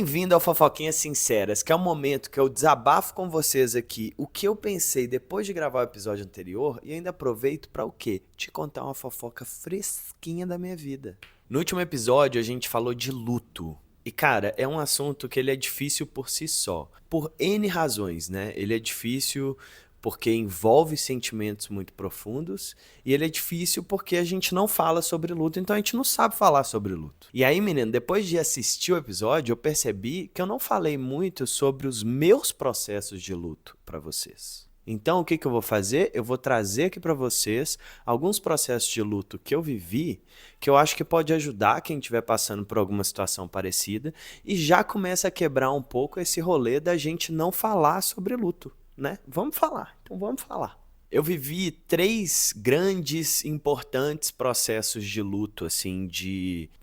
Bem-vindo ao Fofoquinhas Sinceras, que é o momento que eu desabafo com vocês aqui o que eu pensei depois de gravar o episódio anterior e ainda aproveito pra o quê? Te contar uma fofoca fresquinha da minha vida. No último episódio a gente falou de luto. E cara, é um assunto que ele é difícil por si só, por N razões, né? Ele é difícil porque envolve sentimentos muito profundos, e ele é difícil porque a gente não fala sobre luto, então a gente não sabe falar sobre luto. E aí, menino, depois de assistir o episódio, eu percebi que eu não falei muito sobre os meus processos de luto para vocês. Então, o que eu vou fazer? Eu vou trazer aqui para vocês alguns processos de luto que eu vivi, que eu acho que pode ajudar quem estiver passando por alguma situação parecida, e já começa a quebrar um pouco esse rolê da gente não falar sobre luto, né? Vamos falar, então vamos falar. Eu vivi 3 grandes, importantes processos de luto, assim,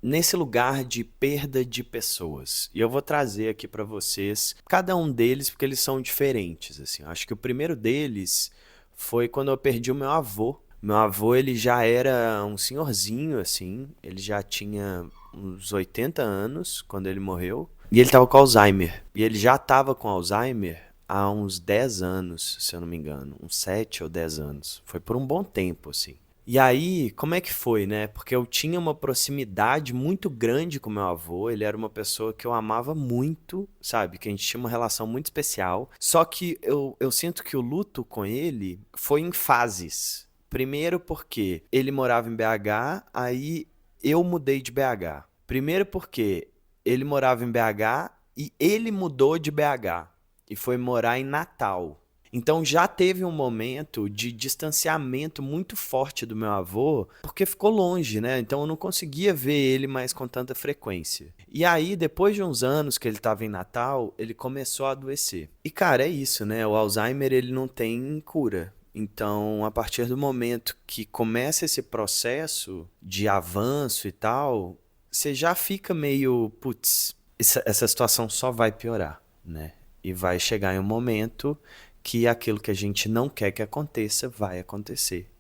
nesse lugar de perda de pessoas. E eu vou trazer aqui para vocês cada um deles, porque eles são diferentes, assim. Eu acho que o primeiro deles foi quando eu perdi o meu avô. Meu avô, ele já era um senhorzinho, assim, ele já tinha uns 80 anos quando ele morreu. E ele tava com Alzheimer. E ele já tava com Alzheimer há uns 10 anos, se eu não me engano, uns 7 ou 10 anos. Foi por um bom tempo, assim. E aí, como é que foi, né? Porque eu tinha uma proximidade muito grande com meu avô, ele era uma pessoa que eu amava muito, sabe? Que a gente tinha uma relação muito especial. Só que eu sinto que o luto com ele foi em fases. Primeiro porque ele morava em BH, aí eu mudei de BH. Primeiro porque ele morava em BH e ele mudou de BH e foi morar em Natal. Então já teve um momento de distanciamento muito forte do meu avô, porque ficou longe, né? Então eu não conseguia ver ele mais com tanta frequência. E aí, depois de uns anos que ele estava em Natal, ele começou a adoecer. E cara, é isso, né? O Alzheimer ele não tem cura. Então, a partir do momento que começa esse processo de avanço e tal, você já fica meio, putz, essa situação só vai piorar, né? E vai chegar em um momento que aquilo que a gente não quer que aconteça vai acontecer,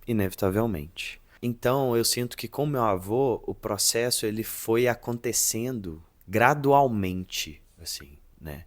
inevitavelmente. Então, eu sinto que com meu avô, o processo ele foi acontecendo gradualmente, assim, né?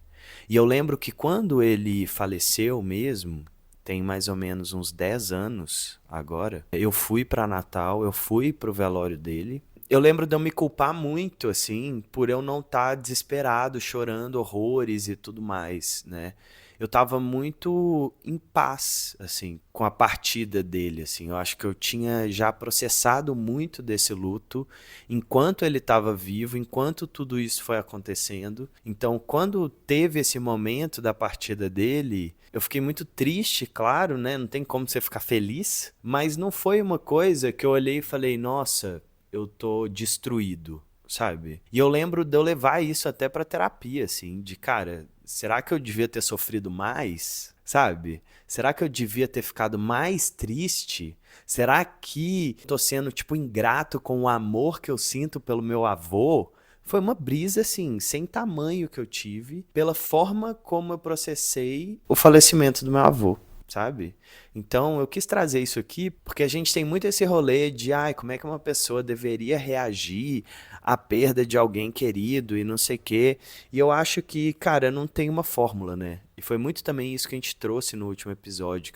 E eu lembro que quando ele faleceu mesmo, tem mais ou menos uns 10 anos agora, eu fui para Natal, eu fui pro velório dele. Eu lembro de eu me culpar muito, assim, por eu não estar desesperado, chorando horrores e tudo mais, né? Eu tava muito em paz, assim, com a partida dele, assim. Eu acho que eu tinha já processado muito desse luto enquanto ele estava vivo, enquanto tudo isso foi acontecendo. Então, quando teve esse momento da partida dele, eu fiquei muito triste, claro, né? Não tem como você ficar feliz, mas não foi uma coisa que eu olhei e falei, nossa, eu tô destruído, sabe? E eu lembro de eu levar isso até pra terapia, assim, de cara, será que eu devia ter sofrido mais? Sabe? Será que eu devia ter ficado mais triste? Será que tô sendo, tipo, ingrato com o amor que eu sinto pelo meu avô? Foi uma brisa, assim, sem tamanho que eu tive, pela forma como eu processei o falecimento do meu avô, sabe? Então, eu quis trazer isso aqui porque a gente tem muito esse rolê de, ai, como é que uma pessoa deveria reagir à perda de alguém querido e não sei o quê. E eu acho que, cara, não tem uma fórmula, né? E foi muito também isso que a gente trouxe no último episódio,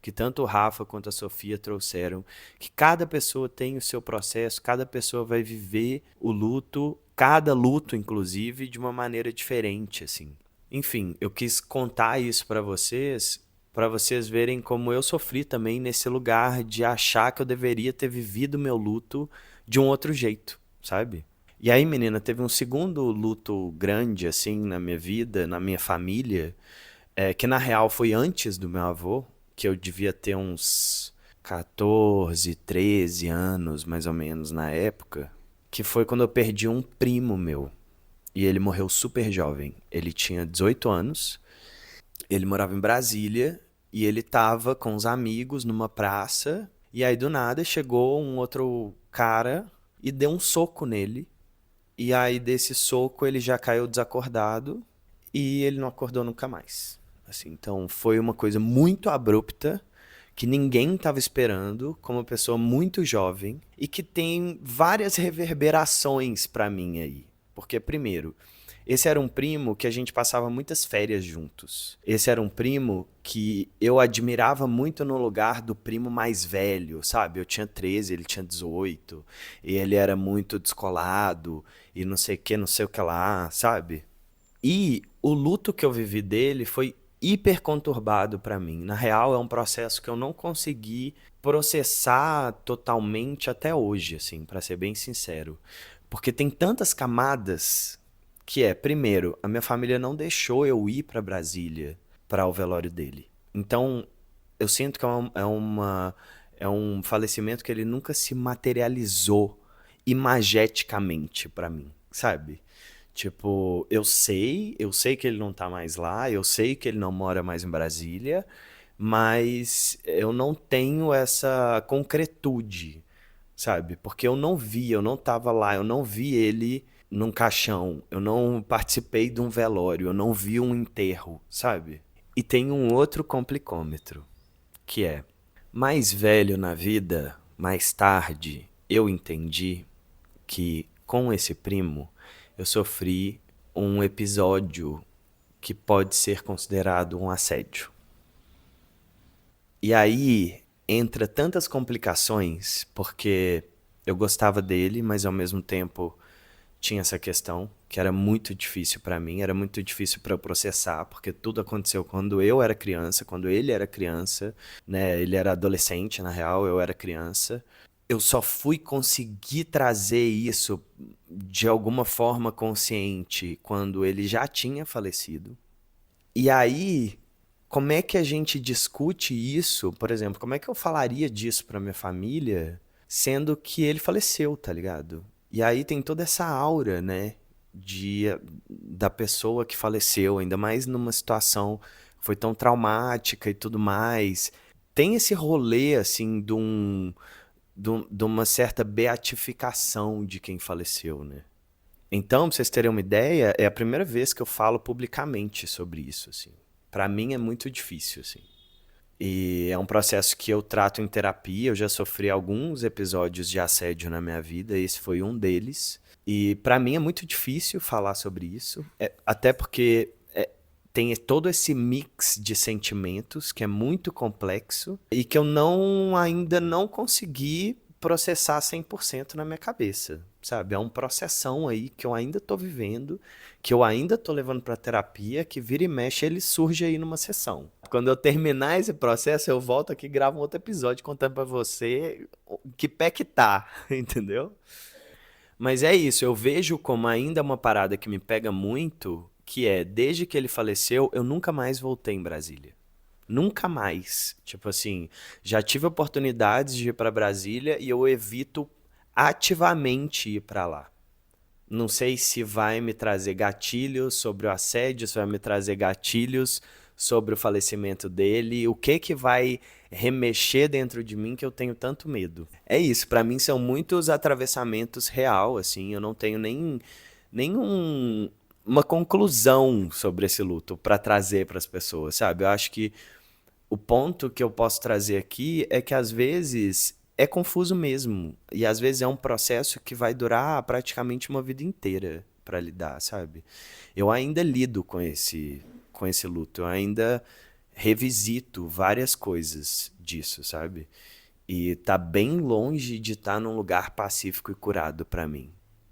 que tanto o Rafa quanto a Sofia trouxeram, que cada pessoa tem o seu processo, cada pessoa vai viver o luto, cada luto, inclusive, de uma maneira diferente, assim. Enfim, eu quis contar isso para vocês verem como eu sofri também nesse lugar de achar que eu deveria ter vivido meu luto de um outro jeito, sabe? E aí, menina, teve um segundo luto grande, assim, na minha vida, na minha família, que na real foi antes do meu avô, que eu devia ter uns 14, 13 anos, mais ou menos, na época, que foi quando eu perdi um primo meu. E ele morreu super jovem. Ele tinha 18 anos, ele morava em Brasília e ele tava com os amigos numa praça. E aí do nada chegou um outro cara e deu um soco nele. E aí desse soco ele já caiu desacordado e ele não acordou nunca mais. Assim, então foi uma coisa muito abrupta que ninguém estava esperando, como uma pessoa muito jovem e que tem várias reverberações pra mim aí. Porque primeiro, Esse era um primo que a gente passava muitas férias juntos. Esse era um primo que eu admirava muito no lugar do primo mais velho, sabe? Eu tinha 13, ele tinha 18, e ele era muito descolado, e não sei o que, não sei o que lá, sabe? E o luto que eu vivi dele foi hiper conturbado pra mim. Na real, é um processo que eu não consegui processar totalmente até hoje, assim, pra ser bem sincero. Porque tem tantas camadas que é, primeiro, a minha família não deixou eu ir pra Brasília para o velório dele. Então, eu sinto que é um falecimento que ele nunca se materializou imageticamente pra mim, sabe? Tipo, eu sei que ele não tá mais lá, eu sei que ele não mora mais em Brasília, mas eu não tenho essa concretude, sabe? Porque eu não vi, eu não tava lá, eu não vi ele num caixão, eu não participei de um velório, eu não vi um enterro, sabe? E tem um outro complicômetro, que é, mais velho na vida, mais tarde, eu entendi que com esse primo eu sofri um episódio que pode ser considerado um assédio. E aí entra tantas complicações, porque eu gostava dele, mas ao mesmo tempo tinha essa questão que era muito difícil pra mim, era muito difícil pra eu processar, porque tudo aconteceu quando eu era criança, quando ele era criança, né? Ele era adolescente, na real, eu era criança. Eu só fui conseguir trazer isso de alguma forma consciente quando ele já tinha falecido. E aí, como é que a gente discute isso? Por exemplo, como é que eu falaria disso pra minha família, sendo que ele faleceu, tá ligado? E aí tem toda essa aura, né, de da pessoa que faleceu, ainda mais numa situação que foi tão traumática e tudo mais. Tem esse rolê assim de uma certa beatificação de quem faleceu, né? Então, pra vocês terem uma ideia, é a primeira vez que eu falo publicamente sobre isso, assim. Pra mim é muito difícil, assim. E é um processo que eu trato em terapia. Eu já sofri alguns episódios de assédio na minha vida, esse foi um deles. E pra mim é muito difícil falar sobre isso, até porque tem todo esse mix de sentimentos que é muito complexo e que eu ainda não consegui processar 100% na minha cabeça, sabe? É um processão aí que eu ainda tô vivendo, que eu ainda tô levando pra terapia, que vira e mexe ele surge aí numa sessão. Quando eu terminar esse processo, eu volto aqui e gravo um outro episódio contando pra você que pé que tá, entendeu? Mas é isso, eu vejo como ainda uma parada que me pega muito, que é, desde que ele faleceu, eu nunca mais voltei em Brasília. Nunca mais. Tipo assim, já tive oportunidades de ir pra Brasília e eu evito ativamente ir pra lá. Não sei se vai me trazer gatilhos sobre o assédio, se vai me trazer gatilhos sobre o falecimento dele, o que que vai remexer dentro de mim que eu tenho tanto medo. É isso, pra mim são muitos atravessamentos real, assim, eu não tenho nenhum uma conclusão sobre esse luto pra trazer pras pessoas, sabe? Eu acho que o ponto que eu posso trazer aqui é que às vezes é confuso mesmo. E às vezes é um processo que vai durar praticamente uma vida inteira para lidar, sabe? Eu ainda lido com esse luto, eu ainda revisito várias coisas disso, sabe? E tá bem longe de estar num lugar pacífico e curado para mim.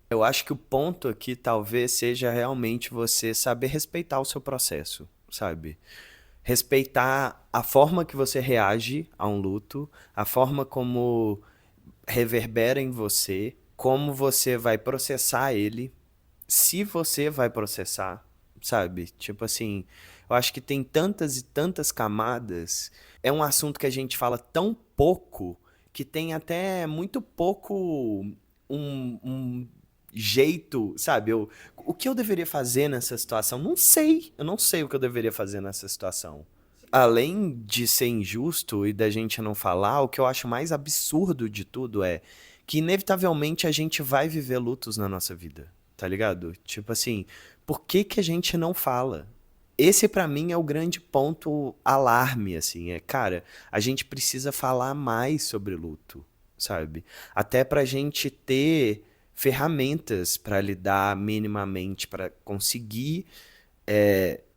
Eu acho que o ponto aqui talvez seja realmente você saber respeitar o seu processo, sabe? Respeitar a forma que você reage a um luto, a forma como reverbera em você, como você vai processar ele, se você vai processar, sabe? Tipo assim, eu acho que tem tantas e tantas camadas. É um assunto que a gente fala tão pouco que tem até muito pouco um jeito, sabe? O que eu deveria fazer nessa situação? Não sei. Eu não sei o que eu deveria fazer nessa situação. Além de ser injusto e da gente não falar, o que eu acho mais absurdo de tudo é que inevitavelmente a gente vai viver lutos na nossa vida, tá ligado? Tipo assim, por que que a gente não fala? Esse pra mim é o grande ponto alarme, assim, cara, a gente precisa falar mais sobre luto, sabe? Até pra gente ter ferramentas para lidar minimamente, para conseguir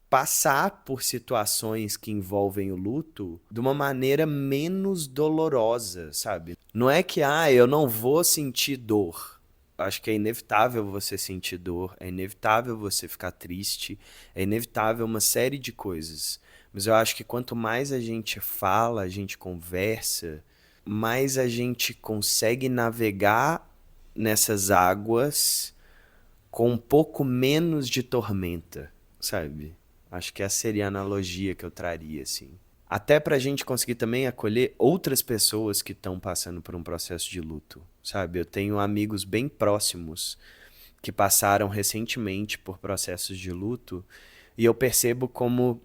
passar por situações que envolvem o luto de uma maneira menos dolorosa, sabe? Não é que, eu não vou sentir dor. Acho que é inevitável você sentir dor, é inevitável você ficar triste, é inevitável uma série de coisas. Mas eu acho que quanto mais a gente fala, a gente conversa, mais a gente consegue navegar nessas águas com um pouco menos de tormenta, sabe? Acho que essa seria a analogia que eu traria, assim. Até pra gente conseguir também acolher outras pessoas que estão passando por um processo de luto, sabe? Eu tenho amigos bem próximos que passaram recentemente por processos de luto e eu percebo como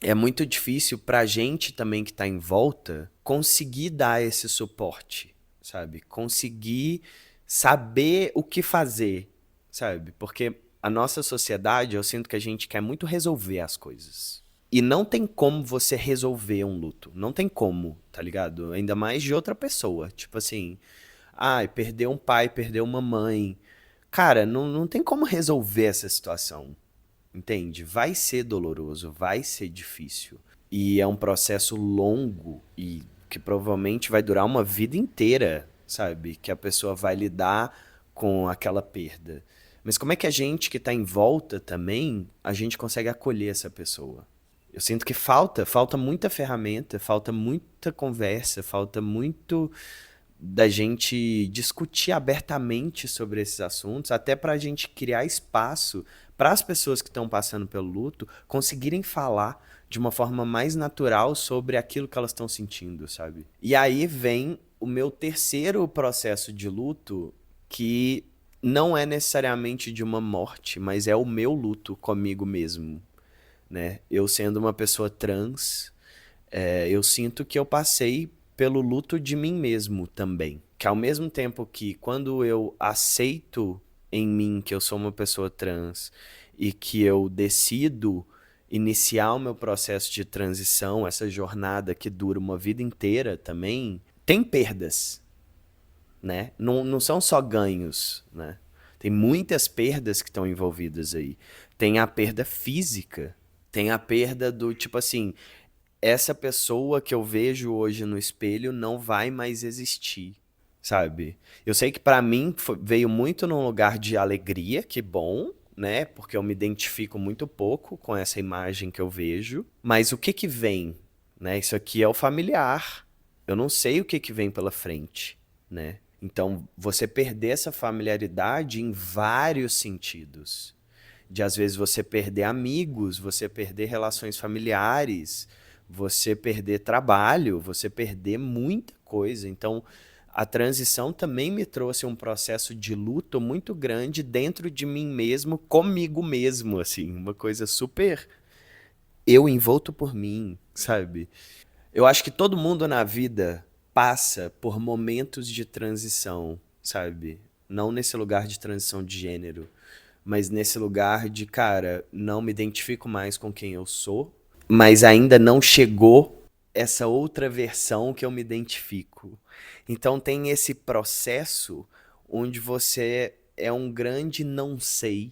é muito difícil pra gente também que tá em volta conseguir dar esse suporte, sabe? Conseguir saber o que fazer, sabe? Porque a nossa sociedade, eu sinto que a gente quer muito resolver as coisas. E não tem como você resolver um luto. Não tem como, tá ligado? Ainda mais de outra pessoa. Tipo assim, perdeu um pai, perdeu uma mãe. Cara, não tem como resolver essa situação. Entende? Vai ser doloroso, vai ser difícil. E é um processo longo e que provavelmente vai durar uma vida inteira, sabe? Que a pessoa vai lidar com aquela perda. Mas como é que a gente que está em volta também, a gente consegue acolher essa pessoa? Eu sinto que falta muita ferramenta, falta muita conversa, falta muito da gente discutir abertamente sobre esses assuntos, até para a gente criar espaço para as pessoas que estão passando pelo luto conseguirem falar de uma forma mais natural sobre aquilo que elas estão sentindo, sabe? E aí vem o meu terceiro processo de luto, que não é necessariamente de uma morte, mas é o meu luto comigo mesmo, né? Eu sendo uma pessoa trans, eu sinto que eu passei pelo luto de mim mesmo também. Que ao mesmo tempo que quando eu aceito em mim que eu sou uma pessoa trans e que eu decido iniciar o meu processo de transição, essa jornada que dura uma vida inteira também, tem perdas, né? Não são só ganhos, né? Tem muitas perdas que estão envolvidas aí. Tem a perda física, tem a perda do tipo assim, essa pessoa que eu vejo hoje no espelho não vai mais existir, sabe? Eu sei que pra mim veio muito num lugar de alegria, que bom, né? Porque eu me identifico muito pouco com essa imagem que eu vejo. Mas o que que vem, né? Isso aqui é o familiar. Eu não sei o que que vem pela frente, né? Então, você perder essa familiaridade em vários sentidos. De às vezes você perder amigos, você perder relações familiares, você perder trabalho, você perder muita coisa. Então, a transição também me trouxe um processo de luto muito grande dentro de mim mesmo, comigo mesmo, assim, uma coisa super eu envolto por mim, sabe? Eu acho que todo mundo na vida passa por momentos de transição, sabe? Não nesse lugar de transição de gênero, mas nesse lugar de, cara, não me identifico mais com quem eu sou, mas ainda não chegou essa outra versão que eu me identifico. Então tem esse processo onde você é um grande não sei,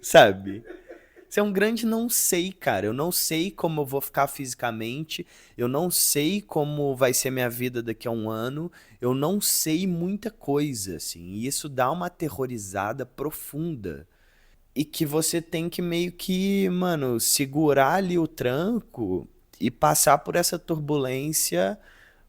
sabe? Você é um grande não sei, cara. Eu não sei como eu vou ficar fisicamente, eu não sei como vai ser minha vida daqui a um ano, eu não sei muita coisa, assim. E isso dá uma aterrorizada profunda. E que você tem que meio que, mano, segurar ali o tranco e passar por essa turbulência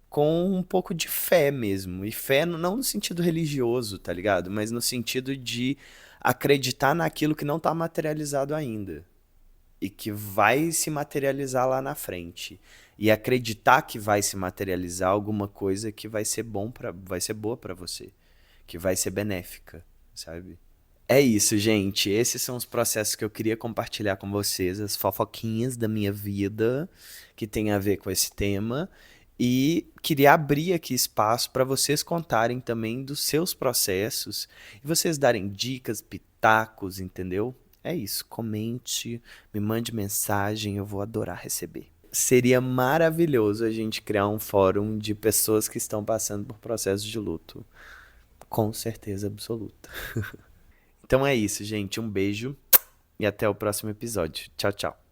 com um pouco de fé mesmo. E fé não no sentido religioso, tá ligado? Mas no sentido de acreditar naquilo que não tá materializado ainda. E que vai se materializar lá na frente. E acreditar que vai se materializar alguma coisa que vai ser vai ser boa pra você, que vai ser benéfica, sabe? É isso, gente. Esses são os processos que eu queria compartilhar com vocês, as fofoquinhas da minha vida que tem a ver com esse tema. E queria abrir aqui espaço para vocês contarem também dos seus processos e vocês darem dicas, pitacos, entendeu? É isso. Comente, me mande mensagem, eu vou adorar receber. Seria maravilhoso a gente criar um fórum de pessoas que estão passando por processos de luto. Com certeza absoluta. Então é isso, gente. Um beijo e até o próximo episódio. Tchau, tchau.